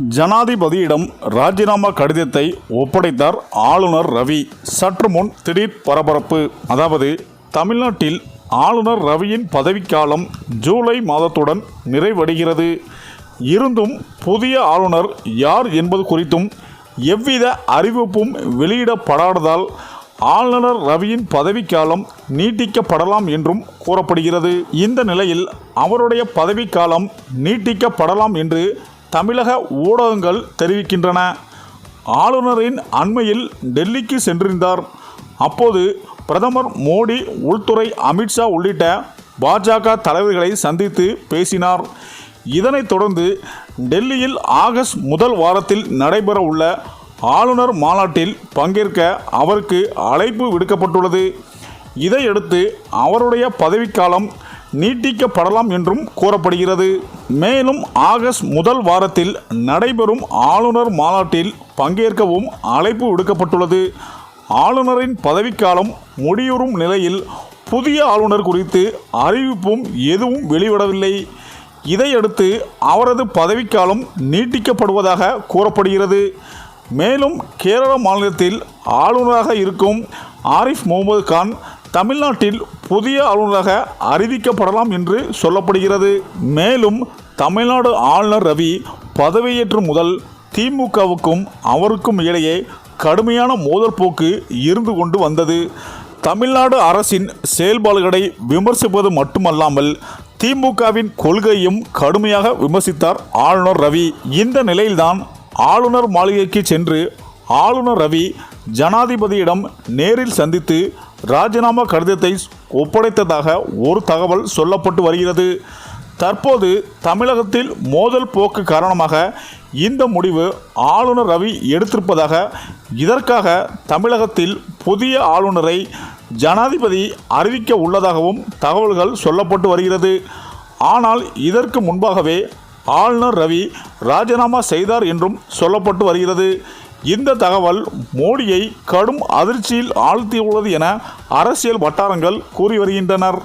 ஜனாதிபதியிடம் ராஜினாமா கடிதத்தை ஒப்படைத்தார் ஆளுநர் ரவி. சற்று முன் திடீர் பரபரப்பு. அதாவது, தமிழ்நாட்டில் ஆளுநர் ரவியின் பதவிக்காலம் ஜூலை மாதத்துடன் நிறைவடைகிறது. இருந்தும் புதிய ஆளுநர் யார் என்பது குறித்தும் எவ்வித அறிவிப்பும் வெளியிடப்படாததால் ஆளுநர் ரவியின் பதவிக்காலம் நீட்டிக்கப்படலாம் என்றும் கூறப்படுகிறது. இந்த நிலையில் அவருடைய பதவிக்காலம் நீட்டிக்கப்படலாம் என்று தமிழக ஊடகங்கள் தெரிவிக்கின்றன. ஆளுநரின் அண்மையில் டெல்லிக்கு சென்றிருந்தார். அப்போது பிரதமர் மோடி, உள்துறை அமித்ஷா உள்ளிட்ட பாஜக தலைவர்களை சந்தித்து பேசினார். இதனைத் தொடர்ந்து டெல்லியில் ஆகஸ்ட் முதல் வாரத்தில் நடைபெற உள்ள ஆளுநர் மாநாட்டில் பங்கேற்க அவருக்கு அழைப்பு விடுக்கப்பட்டுள்ளது. இதையடுத்து அவருடைய பதவிக்காலம் நீட்டிக்கப்படலாம் என்றும் கூறப்படுகிறது. மேலும் ஆகஸ்ட் முதல் வாரத்தில் நடைபெறும் ஆளுநர் மாநாட்டில் பங்கேற்கவும் அழைப்பு விடுக்கப்பட்டுள்ளது. ஆளுநரின் பதவிக்காலம் முடிவுறும் நிலையில் புதிய ஆளுநர் குறித்து அறிவிப்பும் எதுவும் வெளியிடவில்லை. இதையடுத்து அவரது பதவிக்காலம் நீட்டிக்கப்படுவதாக கூறப்படுகிறது. மேலும் கேரள மாநிலத்தில் ஆளுநராக இருக்கும் ஆரிஃப் முகமது கான் தமிழ்நாட்டில் புதிய ஆளுநராக அறிவிக்கப்படலாம் என்று சொல்லப்படுகிறது. மேலும் தமிழ்நாடு ஆளுநர் ரவி பதவியேற்று முதல் திமுகவுக்கும் அவருக்கும் இடையே கடுமையான மோதல் போக்கு இருந்து கொண்டு வந்தது. தமிழ்நாடு அரசின் செயல்பாடுகளை விமர்சிப்பது மட்டுமல்லாமல் திமுகவின் கொள்கையும் கடுமையாக விமர்சித்தார் ஆளுநர் ரவி. இந்த நிலையில்தான் ஆளுநர் மாளிகைக்கு சென்று ஆளுநர் ரவி ஜனாதிபதியிடம் நேரில் சந்தித்து ராஜினாமா கடிதத்தை ஒப்படைத்ததாக ஒரு தகவல் சொல்லப்பட்டு வருகிறது. தற்போது தமிழகத்தில் மோதல் போக்கு காரணமாக இந்த முடிவு ஆளுநர் ரவி எடுத்திருப்பதாக, இதற்காக தமிழகத்தில் புதிய ஆளுநரை ஜனாதிபதி அறிவிக்க உள்ளதாகவும் தகவல்கள் சொல்லப்பட்டு வருகிறது. ஆனால் இதற்கு முன்பாகவே ஆளுநர் ரவி ராஜினாமா செய்தார் என்றும் சொல்லப்பட்டு வருகிறது. இந்த தகவல் மோடியை கடும் அதிர்ச்சியில் ஆழ்த்தியுள்ளது என அரசியல் வட்டாரங்கள் கூறி வருகின்றனர்.